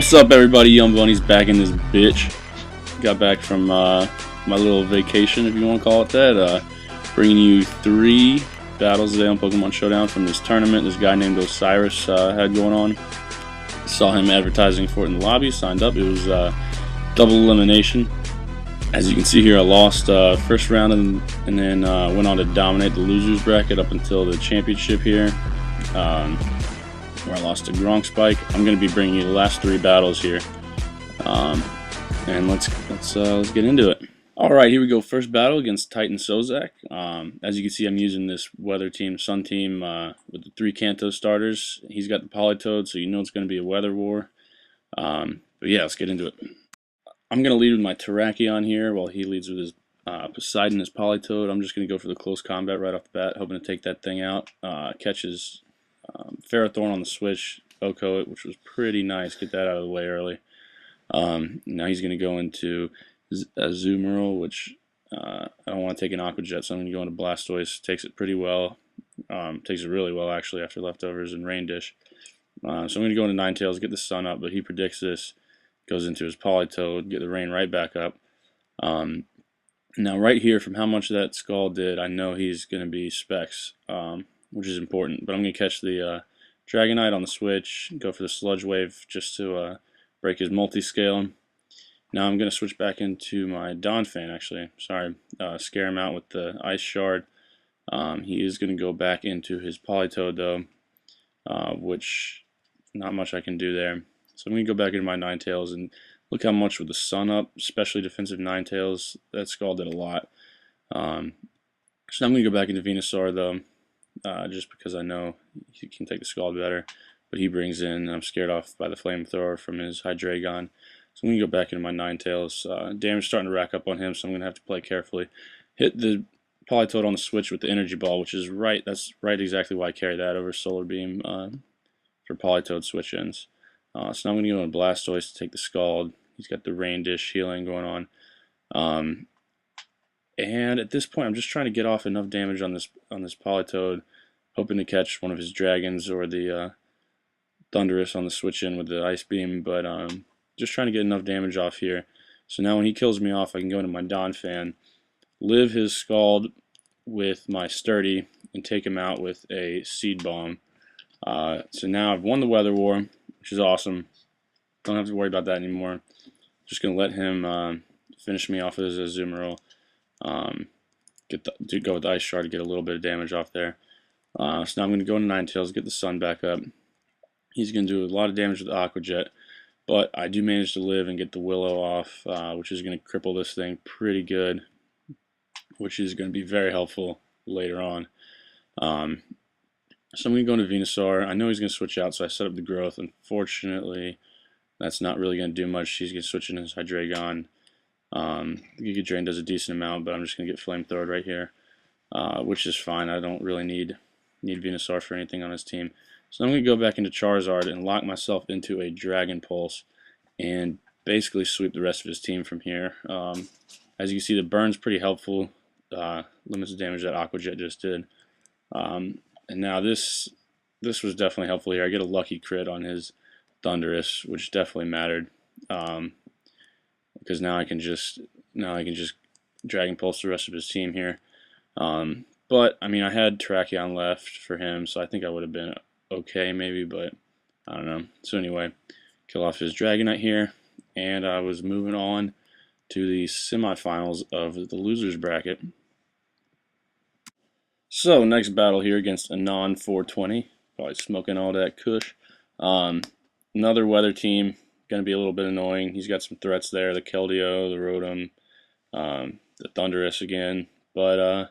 What's up, everybody? Young Bunny's back in this bitch. Got back from my little vacation, if you want to call it that. Bringing you 3 battles today on Pokemon Showdown from this tournament this guy named Osiris had going on. Saw him advertising for it in the lobby, signed up. It was double elimination. As you can see here, I lost first round and then went on to dominate the losers bracket up until the championship here. Where I lost to Gronk Spike. I'm going to be bringing you the last 3 battles here, and let's get into it. All right, here we go. First battle against Titan Sozak. As you can see, I'm using this weather team, sun team, with the 3 Kanto starters. He's got the Politoed, so you know it's going to be a weather war. But yeah, let's get into it. I'm going to lead with my Terrakion here while he leads with his Poseidon, his Politoed. I'm just going to go for the close combat right off the bat, hoping to take that thing out. Catches Ferrothorn on the switch, Oko it, which was pretty nice. Get that out of the way early. Now he's going to go into Azumarill, which I don't want to take an Aqua Jet, so I'm going to go into Blastoise. Takes it pretty well. Takes it really well, actually, after leftovers and Rain Dish. So I'm going to go into Ninetales, get the sun up, but he predicts this. Goes into his Politoed, get the rain right back up. Now right here, from how much that Scald did, I know he's going to be Specs, which is important. But I'm going to catch the Dragonite on the switch, go for the Sludge Wave just to break his multi-scale. Now I'm going to switch back into my Donphan, actually. Sorry, scare him out with the Ice Shard. He is going to go back into his Politoed, though, which not much I can do there. So I'm going to go back into my Ninetales, and look how much with the sun up, especially defensive Ninetales, that Scald did a lot. So I'm going to go back into Venusaur, though, just because I know he can take the Scald better. But he brings in, and I'm scared off by the Flamethrower from his Hydreigon. So I'm going to go back into my Ninetales. Damage starting to rack up on him, so I'm going to have to play carefully. Hit the Politoed on the switch with the Energy Ball, which is right. That's right exactly why I carry that over Solar Beam for Politoed switch-ins. So now I'm going to go into Blastoise to take the Scald. He's got the Rain Dish healing going on. And at this point, I'm just trying to get off enough damage on this Politoed, hoping to catch one of his Dragons or the Thundurus on the switch-in with the Ice Beam, but just trying to get enough damage off here. So now when he kills me off, I can go into my Donphan, live his Scald with my Sturdy, and take him out with a Seed Bomb. So now I've won the Weather War, which is awesome. Don't have to worry about that anymore. Just going to let him finish me off with his Azumarill. Go with the Ice Shard to get a little bit of damage off there. So now I'm going to go into Ninetales, get the sun back up. He's going to do a lot of damage with the Aqua Jet, but I do manage to live and get the Willow off, which is going to cripple this thing pretty good, which is going to be very helpful later on. So I'm going to go into Venusaur. I know he's going to switch out, so I set up the Growth. Unfortunately, that's not really going to do much. He's going to switch in his Hydreigon. The Giga Drain does a decent amount, but I'm just going to get Flamethrowed right here, which is fine. I don't really need Venusaur for anything on his team. So I'm going to go back into Charizard and lock myself into a Dragon Pulse and basically sweep the rest of his team from here. As you can see, the burn's pretty helpful. Limits the damage that Aqua Jet just did. And now this was definitely helpful here. I get a lucky crit on his Thundurus, which definitely mattered. Because now I can just Dragon Pulse the rest of his team here. But I mean, I had Terrakion left for him, so I think I would have been okay maybe, but I don't know. So anyway, kill off his Dragonite here, and I was moving on to the semifinals of the losers bracket. So next battle here against Anon 420, probably smoking all that kush. Another weather team, going to be a little bit annoying. He's got some threats there, the Keldeo, the Rotom, the Thundurus again, but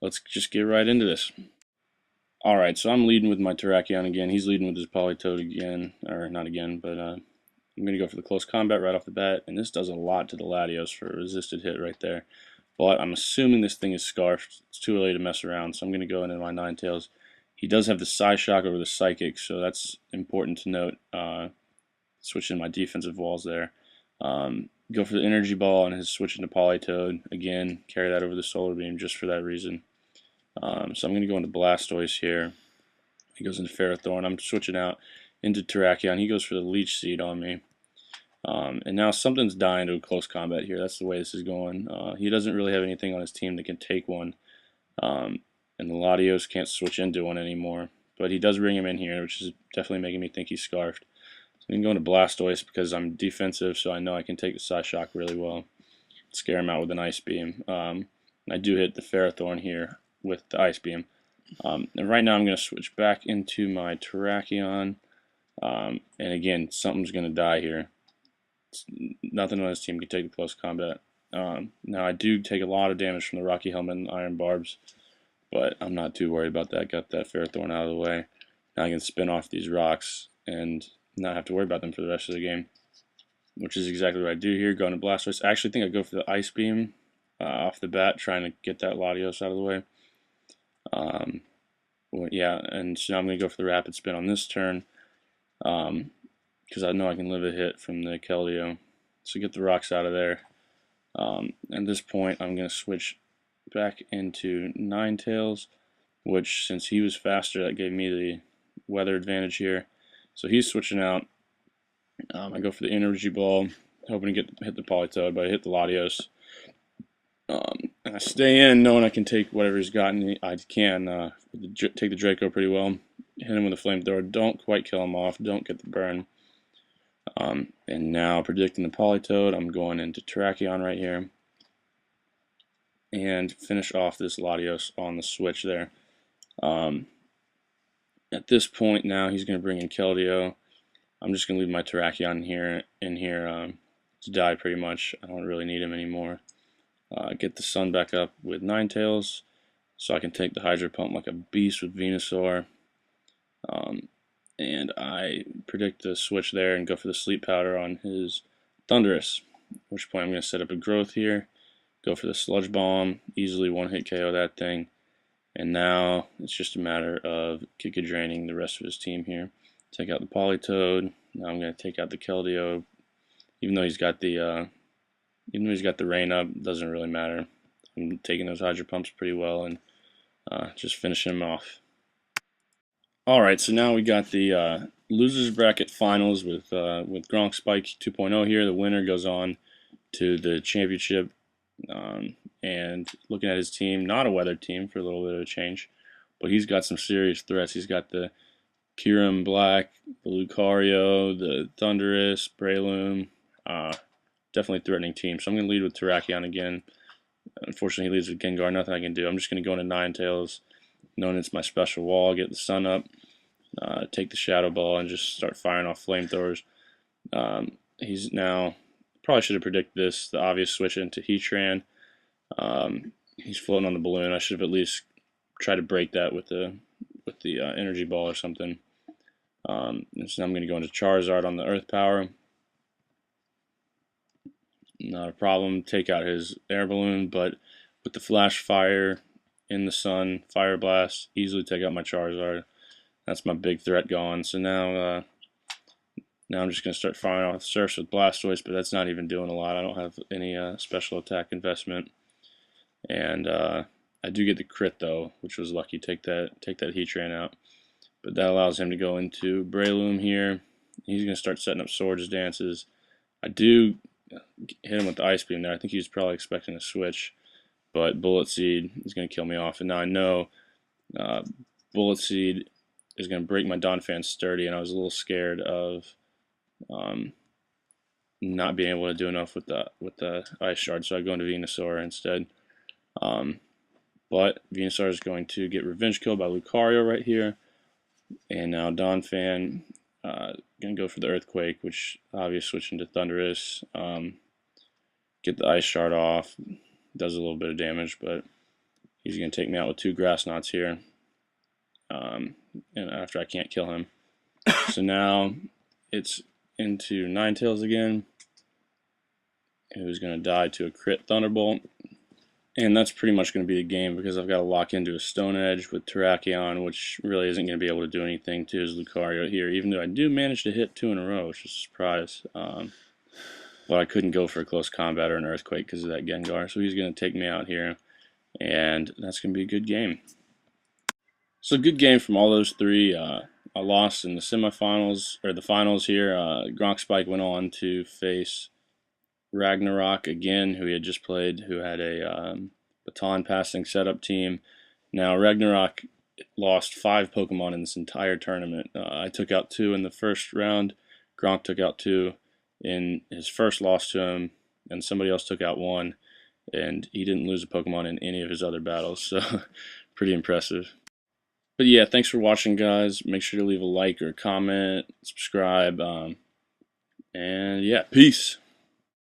let's just get right into this. Alright, so I'm leading with my Terrakion again. He's leading with his Politoed again, or not again, but I'm going to go for the close combat right off the bat, and this does a lot to the Latios for a resisted hit right there. But I'm assuming this thing is Scarfed. It's too early to mess around, so I'm going to go into my Ninetales. He does have the Psyshock over the Psychic, so that's important to note. Switching my defensive walls there. Go for the Energy Ball and his switch into Politoed. Again, carry that over the Solar Beam just for that reason. So I'm going to go into Blastoise here. He goes into Ferrothorn. I'm switching out into Terrakion. He goes for the Leech Seed on me. And now something's dying to a close combat here. That's the way this is going. He doesn't really have anything on his team that can take one. And the Latios can't switch into one anymore. But he does bring him in here, which is definitely making me think he's scarfed. So I'm going to Blastoise because I'm defensive, so I know I can take the Psyshock really well. Scare him out with an Ice Beam. I do hit the Ferrothorn here with the Ice Beam. And right now I'm going to switch back into my Terrakion. And again, something's going to die here. Nothing on his team can take the close combat. Now I do take a lot of damage from the Rocky Helmet and Iron Barbs, but I'm not too worried about that. Got that Ferrothorn out of the way. Now I can spin off these rocks and not have to worry about them for the rest of the game, which is exactly what I do here. Going to Blastoise. I actually think I go for the Ice Beam off the bat, trying to get that Latios out of the way. Well, yeah, and so now I'm going to go for the Rapid Spin on this turn, because I know I can live a hit from the Keldeo. So get the rocks out of there. At this point, I'm going to switch back into Ninetales, which, since he was faster, that gave me the weather advantage here. So he's switching out. I go for the Energy Ball, hoping to hit the Politoed, but I hit the Latios. And I stay in, knowing I can take whatever he's got, and I can take the Draco pretty well. Hit him with a Flamethrower. Don't quite kill him off. Don't get the burn. And now, predicting the Politoed, I'm going into Terrakion right here. And finish off this Latios on the switch there. At this point now, he's going to bring in Keldeo. I'm just going to leave my Terrakion in here to die pretty much. I don't really need him anymore. Get the sun back up with Ninetales, so I can take the Hydro Pump like a beast with Venusaur. And I predict the switch there and go for the Sleep Powder on his Thundurus. At which point I'm going to set up a Growth here, go for the Sludge Bomb, easily one-hit KO that thing. And now it's just a matter of Giga draining the rest of his team here. Take out the Politoed. Now I'm going to take out the Keldeo. Even though he's got the rain up, doesn't really matter. I'm taking those Hydro Pumps pretty well and just finishing him off. Alright, so now we got the losers bracket finals with Gronk Spike 2.0 here. The winner goes on to the championship. And looking at his team, not a weathered team for a little bit of a change, but he's got some serious threats. He's got the Kyurem Black, the Lucario, the Thundurus, Breloom. Definitely threatening team. So I'm going to lead with Terrakion again. Unfortunately, he leads with Gengar. Nothing I can do. I'm just going to go into Ninetales, knowing it's my special wall. Get the sun up, take the Shadow Ball, and just start firing off flamethrowers. He's now, probably should have predicted this, the obvious switch into Heatran. He's floating on the balloon. I should have at least tried to break that with the Energy Ball or something. And so I'm going to go into Charizard on the Earth Power. Not a problem. Take out his air balloon, but with the Flash Fire in the sun, Fire Blast, easily take out my Charizard. That's my big threat gone. So now I'm just going to start firing off the surface with Blastoise, but that's not even doing a lot. I don't have any special attack investment. And I do get the crit though, which was lucky. Take that Heatran out. But that allows him to go into Breloom here. He's going to start setting up Swords Dances. I do hit him with the Ice Beam there. I think he was probably expecting a switch, but Bullet Seed is going to kill me off. And now I know Bullet Seed is going to break my Donphan Sturdy, and I was a little scared of not being able to do enough with the Ice Shard, so I go into Venusaur instead. But Venusaur is going to get Revenge Kill by Lucario right here, and now Donphan going to go for the Earthquake, which obviously switch into Thundurus. Get the Ice Shard off, does a little bit of damage, but he's going to take me out with 2 Grass Knots here. And after I can't kill him. So now it's into Ninetales again, who's going to die to a crit Thunderbolt. And that's pretty much going to be the game because I've got to lock into a Stone Edge with Terrakion, which really isn't going to be able to do anything to his Lucario here, even though I do manage to hit 2 in a row, which is a surprise. But I couldn't go for a close combat or an Earthquake because of that Gengar, so he's going to take me out here, and that's going to be a good game. So good game from all those three. I lost in the semifinals, or the finals here. Gronk Spike went on to face Ragnarok again, who he had just played, who had a baton passing setup team. Now, Ragnarok lost 5 Pokemon in this entire tournament. I took out 2 in the first round. Gronk took out 2 in his first loss to him, and somebody else took out 1, and he didn't lose a Pokemon in any of his other battles, so pretty impressive. But yeah, thanks for watching, guys. Make sure to leave a like or a comment, subscribe, and yeah, peace.